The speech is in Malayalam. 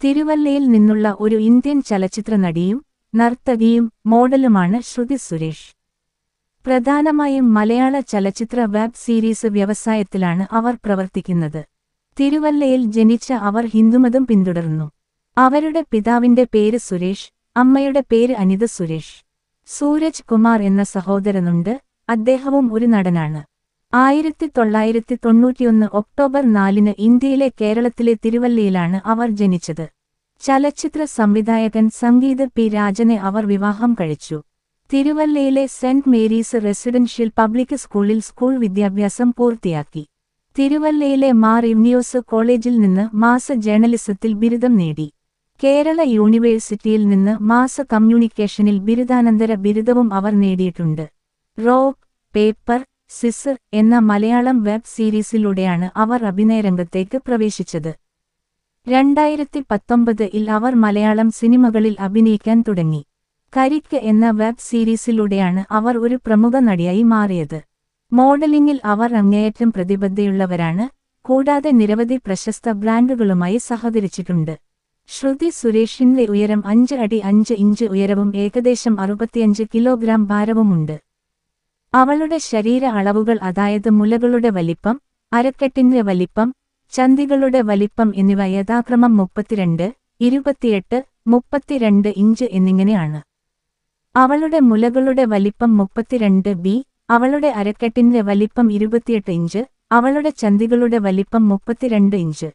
തിരുവല്ലയിൽ നിന്നുള്ള ഒരു ഇന്ത്യൻ ചലച്ചിത്ര നടിയും നർത്തകിയും മോഡലുമാണ് ശ്രുതി സുരേഷ്. പ്രധാനമായും മലയാള ചലച്ചിത്ര വെബ് സീരീസ് വ്യവസായത്തിലാണ് അവർ പ്രവർത്തിക്കുന്നത്. തിരുവല്ലയിൽ ജനിച്ച അവർ ഹിന്ദുമതം പിന്തുടർന്നു. അവരുടെ പിതാവിന്റെ പേര് സുരേഷ്, അമ്മയുടെ പേര് അനിത സുരേഷ്. സൂരജ് കുമാർ എന്ന സഹോദരനുണ്ട്, അദ്ദേഹവും ഒരു നടനാണ്. 1991 ഒക്ടോബർ 4 ഇന്ത്യയിലെ കേരളത്തിലെ തിരുവല്ലയിലാണ് അവർ ജനിച്ചത്. ചലച്ചിത്ര സംവിധായകൻ സംഗീത് പി രാജനെ അവർ വിവാഹം കഴിച്ചു. തിരുവല്ലയിലെ സെന്റ് മേരീസ് റെസിഡൻഷ്യൽ പബ്ലിക് സ്കൂളിൽ സ്കൂൾ വിദ്യാഭ്യാസം പൂർത്തിയാക്കി. തിരുവല്ലയിലെ മാർ ഇവ്നിയോസ് കോളേജിൽ നിന്ന് മാസ് ജേർണലിസത്തിൽ ബിരുദം നേടി. കേരള യൂണിവേഴ്സിറ്റിയിൽ നിന്ന് മാസ് കമ്മ്യൂണിക്കേഷനിൽ ബിരുദാനന്തര ബിരുദവും അവർ നേടിയിട്ടുണ്ട്. റോക്ക്, പേപ്പർ, സിസർ എന്ന മലയാളം വെബ് സീരീസിലൂടെയാണ് അവർ അഭിനയരംഗത്തേക്ക് പ്രവേശിച്ചത്. 2019 അവർ മലയാളം സിനിമകളിൽ അഭിനയിക്കാൻ തുടങ്ങി. കരിക്ക് എന്ന വെബ് സീരീസിലൂടെയാണ് അവർ ഒരു പ്രമുഖ നടിയായി മാറിയത്. മോഡലിംഗിൽ അവർ അങ്ങേയറ്റം പ്രതിബദ്ധതയുള്ളവരാണ്, കൂടാതെ നിരവധി പ്രശസ്ത ബ്രാൻഡുകളുമായി സഹകരിച്ചിട്ടുണ്ട്. ശ്രുതി സുരേഷിന്റെ ഉയരം 5 അടി 5 ഇഞ്ച് ഉയരവും ഏകദേശം 65 കിലോഗ്രാം ഭാരവുമുണ്ട്. അവളുടെ ശരീര അളവുകൾ, അതായത് മുലകളുടെ വലിപ്പം, അരക്കെട്ടിന്റെ വലിപ്പം, ചന്തികളുടെ വലിപ്പം എന്നിവ യഥാക്രമം 32, 28, 32 ഇഞ്ച് എന്നിങ്ങനെയാണ്. അവളുടെ മുലകളുടെ വലിപ്പം 32B, അവളുടെ അരക്കെട്ടിന്റെ വലിപ്പം 28 ഇഞ്ച്, അവളുടെ ചന്തികളുടെ വലിപ്പം 32 ഇഞ്ച്.